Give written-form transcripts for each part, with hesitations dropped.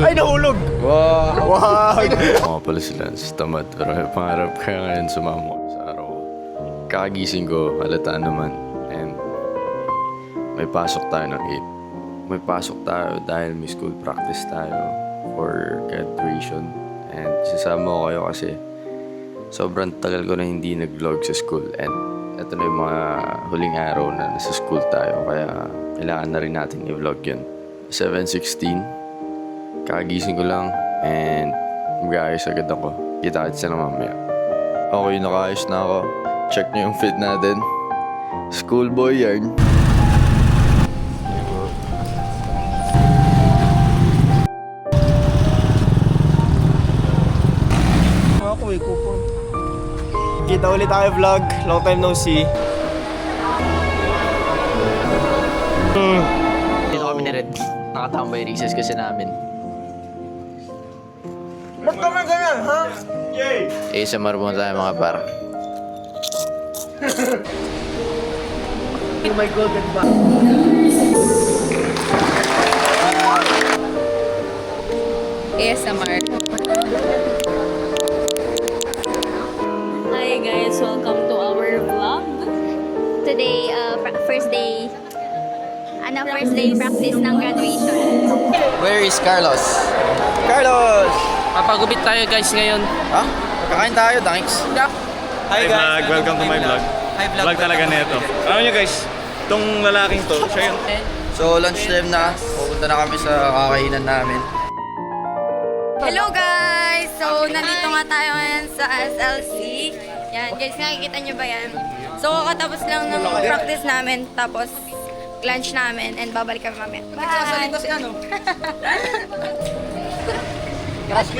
Ay, nahulog! Wow! Wow! Mga pala sila sa tamad, pero may pangarap kaya ngayon sumama ko sa araw ko. Kakagising ko, halataan naman. And may pasok tayo ng 8. May pasok tayo dahil may school practice tayo for graduation. And sasama ko kayo kasi sobrang tagal ko na hindi nag-vlog sa school. And ito na yung mga huling araw na nasa school tayo. Kaya kailangan na rin natin i-vlog yun. 7:16. Kakagising ko lang and mag-aayos agad ako. Kita-kitsa na mamaya. Okay, nakaayos na ako. Check nyo yung fit natin. Schoolboy yarn. Ako eh, kupon. Kita ulit tayo vlog. Long time no see. Dito kami ni Red. Nakatambay recess kasi namin. Ba't kami ganyan, ha? ASMR muna tayo mga par. Oh my golden bag. ASMR. Hi guys, welcome to our vlog. Today, first day practice ng graduation. Where is Carlos? Carlos! Papagupit tayo guys ngayon. Ha? Kakain tayo, thanks. Hi guys! Welcome to my vlog. Vlog talaga nito. Alam nyo guys, itong lalaking to, siya yun. So, lunchtime na. Pupunta na kami sa kakainan namin. Hello guys! So, nandito nga tayo ngayon sa SLC. Yan, guys, nakikita nyo ba yan? So, kakatapos lang ng practice namin, tapos lunch namin, and babalik kami mamaya. Nagsasalita si ano?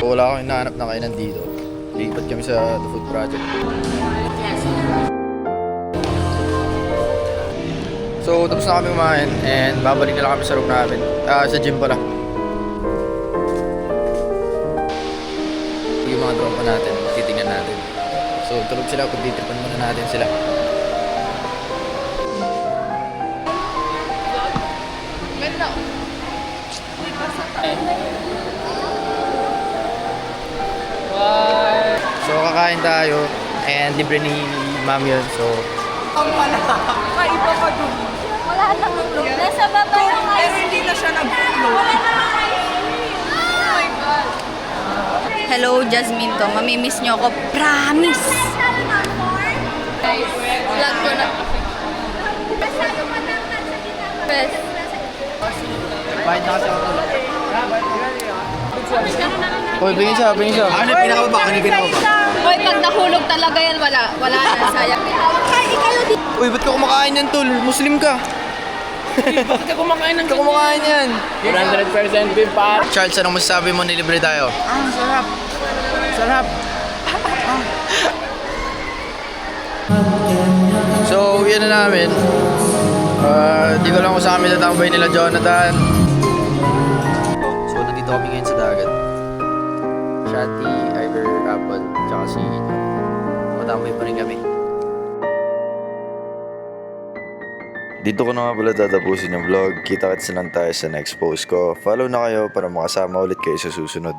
Wala akong hinahanap na kainan dito. Lipat kami sa The Food Project. So, tapos na kami kumain and babalik na lang kami sa room namin. Sa gym pala. Yung mga tropa natin, titingnan natin. So, tulog sila, pagtitripan muna natin sila. So, kakain tayo and libre ni ma'am yun. So, Wala nang tulog. Nasa baba yung ice. Pero hindi na siya nag-flow. Hello, Jasmine to. Mamimiss niyo ako. Promise! Guys, vlog ko na. Best. bayad na kasi ako tulog. Uy, pingin siya, pingin siya. Ano yung pinakababa? Ano yung pinakababa? Hoy, pag nahulog talaga yan, wala na. Sayang. Uy, ba't ka kumakain yan, tol? Muslim ka. Bakit ka kumakain ng Ba't ka kumakain yan? 100% beef par. Charles, anong masasabi mo nilibre tayo? Sarap. Sarap. So, yan na namin. Di ko lang kung saan kami tatambay nila Jonathan. So, nandito kami ngayon sa dagat. Shanti, Ivor, Apple, tsaka si Ino. Matambay pa rin kami. Dito ko na nga pala tatapusin yung vlog. Kita-kits na lang tayo sa next post ko. Follow na kayo para makasama ulit kayo sa susunod.